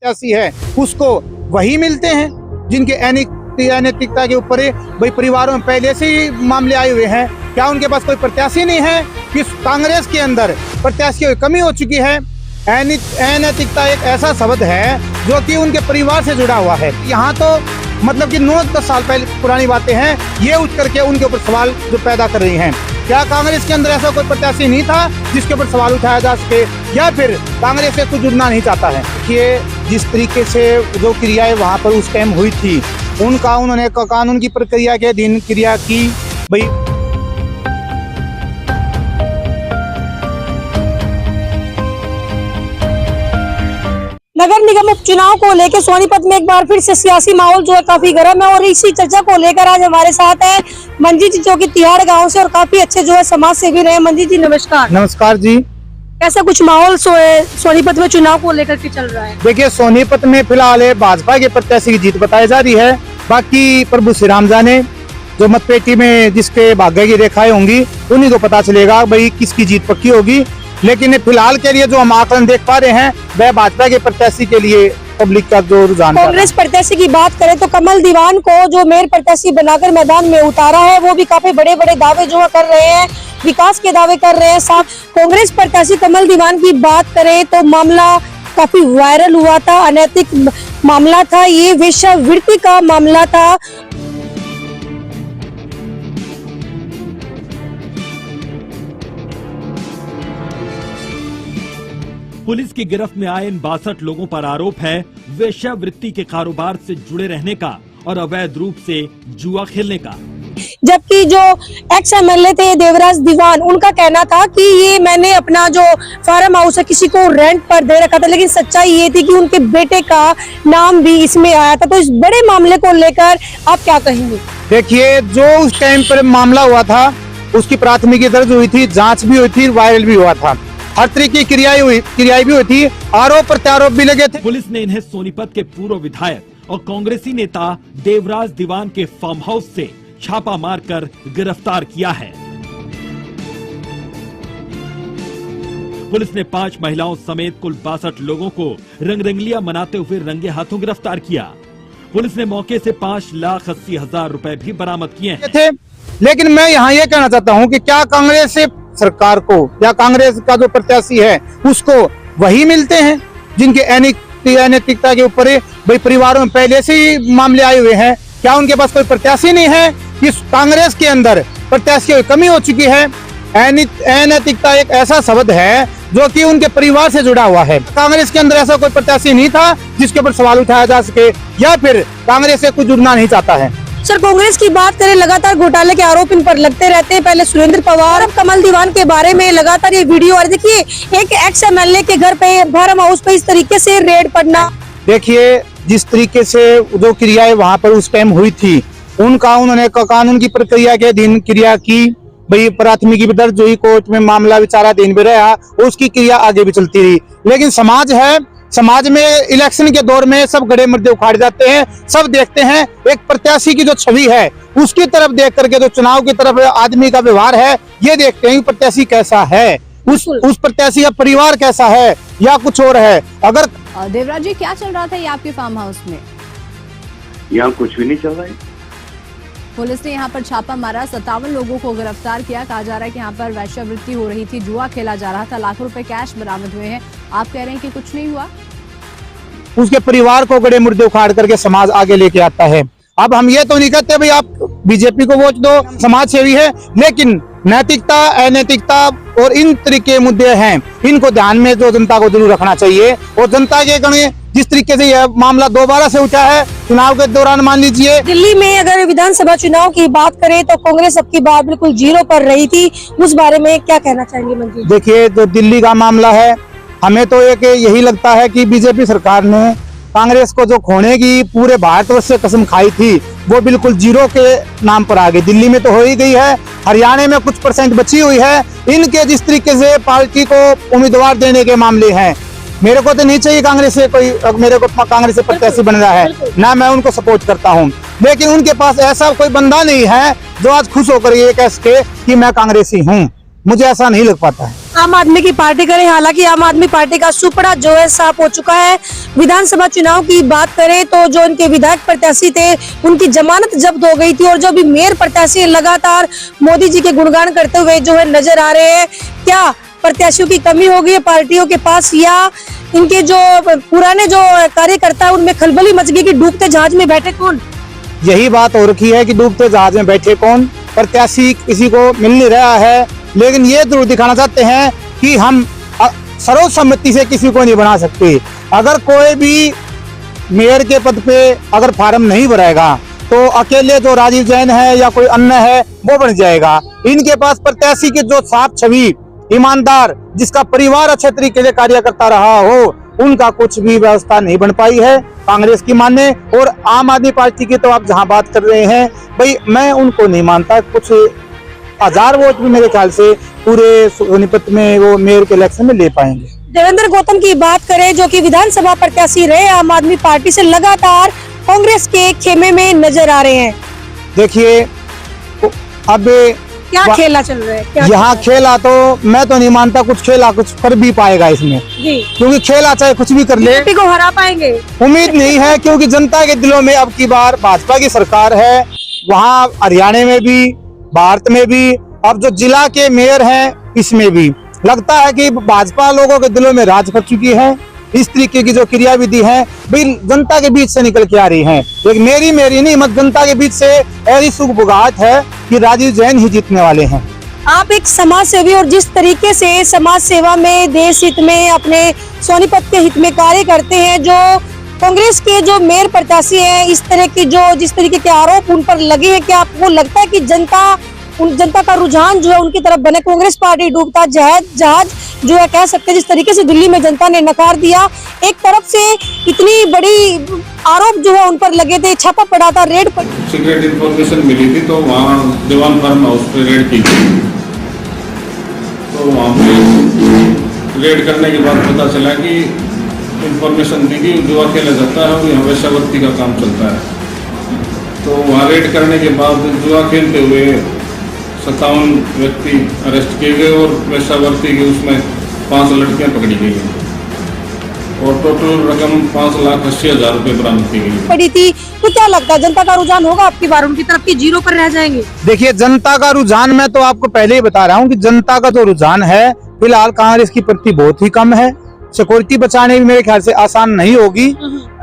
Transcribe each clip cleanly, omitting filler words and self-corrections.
प्रत्याशी है उसको वही मिलते हैं जिनके अनैतिकता के ऊपर भाई परिवारों में पहले से ही मामले आए हुए हैं। क्या उनके पास कोई प्रत्याशी नहीं है कि कांग्रेस के अंदर प्रत्याशियों की कमी हो चुकी है? अनैतिकता एक ऐसा शब्द है जो कि उनके परिवार से जुड़ा हुआ है। यहाँ तो मतलब कि 9-10 साल पहले पुरानी बातें हैं, ये उठ करके उनके ऊपर सवाल जो पैदा कर रही हैं। क्या कांग्रेस के अंदर ऐसा कोई प्रत्याशी नहीं था जिसके ऊपर सवाल उठाया जा सके, या फिर कांग्रेस से कुछ जुड़ना नहीं चाहता है? ये जिस तरीके से जो क्रियाएं वहाँ पर उस टाइम हुई थी, उनका उन्होंने कानून की प्रक्रिया के अधीन क्रिया की। भाई नगर निगम उपचुनाव को लेकर सोनीपत में एक बार फिर से सियासी माहौल जो है काफी गर्म है, और इसी चर्चा को लेकर आज हमारे साथ है मंजीत जी जो कि तिहाड़ गांव से और काफी अच्छे जो है समाज सेवी रहे। मंजीत जी नमस्कार। नमस्कार जी। कैसा कुछ माहौल सोनीपत में चुनाव को लेकर के चल रहा है? देखिए, सोनीपत में फिलहाल भाजपा के प्रत्याशी की जीत बताई जा रही है। बाकी प्रभु श्री राम जाने, जो मतपेटी में जिसके भाग्य की रेखाएं होंगी उन्हीं को पता चलेगा भाई किसकी जीत पक्की होगी। लेकिन फिलहाल के लिए जो हम आकलन देख पा रहे हैं वह भाजपा के प्रत्याशी के लिए पब्लिक का जो रुझान। कांग्रेस प्रत्याशी की बात करें तो कमल दीवान को जो मेयर प्रत्याशी बनाकर मैदान में उतारा है, वो भी काफी बड़े बड़े दावे जो कर रहे हैं, विकास के दावे कर रहे हैं। साथ कांग्रेस प्रत्याशी कमल दीवान की बात करें तो मामला काफी वायरल हुआ था, अनैतिक मामला था, ये वेश्यावृत्ति का मामला था। पुलिस की गिरफ्त में आए इन 62 लोगों पर आरोप है वेश्यावृत्ति के कारोबार से जुड़े रहने का और अवैध रूप से जुआ खेलने का। जबकि जो एक्स एमएलए थे देवराज दीवान, उनका कहना था कि ये मैंने अपना जो फार्म हाउस है किसी को रेंट पर दे रखा था, लेकिन सच्चाई ये थी कि उनके बेटे का नाम भी इसमें आया था। तो इस बड़े मामले को लेकर आप क्या कहेंगे? देखिए, जो उस टाइम पर मामला हुआ था उसकी प्राथमिकी दर्ज हुई थी, जांच भी हुई थी, वायरल भी हुआ था, हर तरीके की क्रियाएं भी हुई थी, आरोप प्रत्यारोप भी लगे थे। पुलिस ने इन्हें सोनीपत के पूर्व विधायक और कांग्रेसी नेता देवराज दीवान के फार्म हाउस से छापा मारकर गिरफ्तार किया है। पुलिस ने 5 महिलाओं समेत कुल 62 लोगों को रंगरंगलियां मनाते हुए रंगे हाथों गिरफ्तार किया। पुलिस ने मौके से 5,80,000 रुपए भी बरामद किए हैं। लेकिन मैं यहाँ ये कहना चाहता हूँ कि क्या कांग्रेस से सरकार को या कांग्रेस का जो प्रत्याशी है उसको वही मिलते हैं जिनके अनैतिकता के ऊपर भाई परिवारों में पहले से ही मामले आए हुए हैं? क्या उनके पास कोई प्रत्याशी नहीं है कि कांग्रेस के अंदर प्रत्याशियों की कमी हो चुकी है? अनैतिकता एक ऐसा शब्द है जो कि उनके परिवार से जुड़ा हुआ है। कांग्रेस के अंदर ऐसा कोई प्रत्याशी नहीं था जिसके ऊपर सवाल उठाया जा सके, या फिर कांग्रेस से कुछ जुड़ना नहीं चाहता है? सर, कांग्रेस की बात करें, लगातार घोटाले के आरोप इन पर लगते रहते हैं। पहले सुरेंद्र पवार, अब कमल दीवान के बारे में लगातार ये वीडियो और देखिए एक एक्स एमएलए के घर पे फार्म हाउस पे इस तरीके से रेड पड़ना। देखिए, जिस तरीके से जो क्रियाएं वहाँ पर उस टाइम हुई थी, उनका उन्होंने कानून की प्रक्रिया के अधीन क्रिया की। भाई प्राथमिकी भी दर्ज हुई, कोर्ट में मामला विचाराधीन भी रहा, उसकी क्रिया आगे भी चलती रही। लेकिन समाज है, समाज में इलेक्शन के दौर में सब गड़े मुर्दे उखाड़ जाते हैं। सब देखते हैं एक प्रत्याशी की जो छवि है उसकी तरफ देख करके जो चुनाव की तरफ आदमी का व्यवहार है ये देखते हैं कि प्रत्याशी कैसा है, उस प्रत्याशी का परिवार कैसा है या कुछ और है। अगर देवराज जी, क्या चल रहा था ये आपके फार्म हाउस में? यहाँ कुछ भी नहीं चल रहा है। पुलिस ने यहाँ पर छापा मारा, 57 लोगों को गिरफ्तार किया। कहा जा रहा है कि यहाँ पर वेश्यावृत्ति हो रही थी, जुआ खेला जा रहा था, लाखों रुपए कैश बरामद हुए हैं। आप कह रहे हैं कि कुछ नहीं हुआ? उसके परिवार को गड़े मुर्दे उखाड़ करके समाज आगे लेके आता है। अब हम ये तो नहीं कहते भाई आप बीजेपी को वोट दो, समाज सेवी है, लेकिन नैतिकता, अनैतिकता और इन तरीके मुद्दे हैं, इनको ध्यान में जो जनता को जरूर रखना चाहिए। और जनता के गणे जिस तरीके से यह मामला दोबारा से उठा है चुनाव के दौरान, मान लीजिए दिल्ली में अगर विधानसभा चुनाव की बात करें तो कांग्रेस अब की बार बिल्कुल 0 पर रही थी, उस बारे में क्या कहना चाहेंगे मंत्री? देखिए, जो दिल्ली का मामला है, हमें तो एक यही लगता है कि बीजेपी सरकार ने कांग्रेस को जो खोने की पूरे भारतवर्ष से कसम खाई थी वो बिल्कुल 0 के नाम पर आ गई। दिल्ली में तो हो ही गई है, हरियाणा में कुछ % बची हुई है। इनके जिस तरीके से पार्टी को उम्मीदवार देने के मामले हैं, मेरे को तो नहीं चाहिए कांग्रेस से कोई, मेरे को कांग्रेस से प्रत्याशी बन रहा है ना, मैं उनको सपोर्ट करता हूं। लेकिन उनके पास ऐसा कोई बंदा नहीं है जो आज खुश होकर ये कह सके कि मैं कांग्रेसी हूं। मुझे ऐसा नहीं लग पाता है। आम आदमी की पार्टी करें, हालांकि आम आदमी पार्टी का सुपड़ा जो है साफ हो चुका है। विधानसभा चुनाव की बात करें तो जो इनके विधायक प्रत्याशी थे उनकी जमानत जब्त हो गई थी और जो भी मेयर प्रत्याशी लगातार मोदी जी के गुणगान करते हुए जो है नजर आ रहे हैं। क्या प्रत्याशियों की कमी हो गई है पार्टियों के पास, या इनके जो पुराने जो कार्यकर्ता है उनमें खलबली मच गई कि डूबते जहाज में बैठे कौन? यही बात हो रखी है कि डूबते जहाज में बैठे कौन। प्रत्याशी किसी को मिल नहीं रहा है, लेकिन ये जरूर दिखाना चाहते हैं कि हम सर्वसम्मति से किसी को नहीं बना सकते। अगर कोई भी मेयर के पद पे अगर फार्म नहीं भरेगा तो अकेले जो राजीव जैन है या कोई अन्य है वो बन जाएगा। इनके पास प्रत्याशी की जो साफ छवि, ईमानदार, जिसका परिवार अच्छे तरीके से कार्य करता रहा हो, उनका कुछ भी व्यवस्था नहीं बन पाई है कांग्रेस की माने। और आम आदमी पार्टी की तो आप जहां बात कर रहे हैं भाई, मैं उनको नहीं मानता। कुछ 1000 वोट भी मेरे ख्याल से पूरे सोनीपत में वो मेयर के इलेक्शन में ले पाएंगे। देवेंद्र गौतम की बात करें जो कि विधानसभा प्रत्याशी रहे आम आदमी पार्टी से, लगातार कांग्रेस के खेमे में नजर आ रहे हैं। देखिए अब क्या खेला चल रहा है, क्या यहाँ खेला तो मैं तो नहीं मानता कुछ खेला कुछ कर भी पाएगा इसमें, जी, क्योंकि खेला चाहे कुछ भी कर ले बीजेपी को हरा पाएंगे उम्मीद नहीं है। क्योंकि जनता के दिलों में अब की बार भाजपा की सरकार है, वहाँ हरियाणा में भी, भारत में भी, अब जो जिला के मेयर हैं इसमें भी लगता है कि भाजपा लोगों के दिलों में राज कर चुकी है। इस तरीके की जो क्रियाविधि है भाई जनता के बीच से निकल के आ रही है। एक मेरी नहीं मत जनता के बीच से ऐसी सुगबुगाहट है कि राजीव जैन ही जीतने वाले हैं। आप एक समाज सेवी और जिस तरीके से समाज सेवा में, देश हित में, अपने सोनीपत के हित में कार्य करते हैं, जो कांग्रेस के जो मेयर प्रत्याशी हैं इस तरह की जिस तरीके के आरोप उन पर लगे हैं, क्या आपको लगता है कि जनता का रुझान जो है उनकी तरफ बने? कांग्रेस पार्टी डूबता जहाज जो है कह सकते हैं, जिस तरीके से दिल्ली में जनता ने नकार दिया, एक तरफ से इतनी बड़ी आरोप जो है उन पर लगे थे, छापा पड़ा था, रेड पर सीक्रेट इन्फॉर्मेशन मिली थी तो वहाँ दीवान फार्म हाउस पे रेड की थी। तो वहाँ पे रेड करने के बाद पता चला कि इन्फॉर्मेशन दी कि जुआ खेला जाता है और यहाँ वेश्यावृत्ति का काम चलता है। तो वहाँ रेड करने के बाद जुआ खेलते हुए 57 व्यक्ति अरेस्ट किए गए और वेश्यावृत्ति के उसमें 5 लड़कियां पकड़ी गई हैं और टोटल रकम 5,80,000 रुपये बरामद की गई पड़ी थी। तो क्या लगता है जनता का रुझान होगा आपकी बार उनकी तरफ की, जीरो पर रह जाएंगे? देखिए जनता का रुझान मैं तो आपको पहले ही बता रहा हूँ कि जनता का जो रुझान है फिलहाल कांग्रेस की प्रति बहुत ही कम है। सिक्योरिटी बचाने भी मेरे ख्याल से आसान नहीं होगी।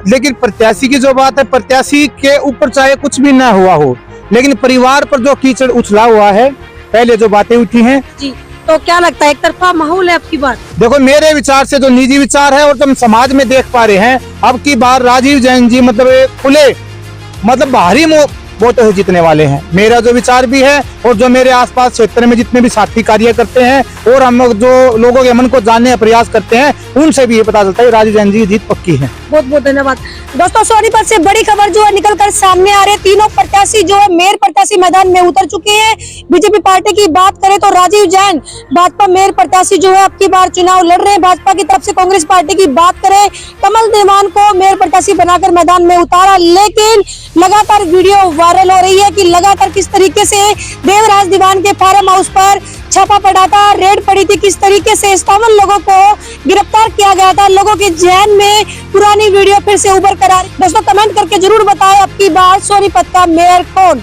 लेकिन प्रत्याशी की जो बात है, प्रत्याशी के ऊपर चाहे कुछ भी न हुआ हो, लेकिन परिवार पर जो कीचड़ उछला हुआ है, पहले जो बातें उठी हैं जी, तो क्या लगता है एक तरफा माहौल है आपकी बात? देखो मेरे विचार से जो निजी विचार है और जो हम समाज में देख पा रहे हैं, अब की बार राजीव जैन जी खुले भारी वोटों से जीतने वाले हैं। मेरा जो विचार भी है और जो मेरे आसपास क्षेत्र में जितने भी साथी कार्य करते हैं और हम लोग जो लोगों के मन को जानने का प्रयास करते हैं, उनसे भी ये पता चलता है राजीव जैन जी की जीत पक्की है। बहुत बहुत धन्यवाद। दोस्तों सोनीपत से बड़ी खबर जो है निकलकर सामने आ रही है। तीनों प्रत्याशी जो है मेयर प्रत्याशी मैदान में उतर चुके हैं। बीजेपी पार्टी की बात करें तो राजीव जैन भाजपा मेयर प्रत्याशी जो है अब की बार चुनाव लड़ रहे हैं भाजपा की तरफ से। कांग्रेस पार्टी की बात करें, कमल देवान को मेयर प्रत्याशी बनाकर मैदान में उतारा, लेकिन लगातार वीडियो वायरल हो रही है कि लगातार किस तरीके से देवराज दीवान के फार्म हाउस पर छापा पड़ा था, रेड पड़ी थी, किस तरीके से 57 लोगों को गिरफ्तार किया गया था। लोगों के जहन में पुरानी वीडियो फिर से उभर कर आ रही। दोस्तों कमेंट करके जरूर बताएं अब की बार सोनीपत का मेयर कौन।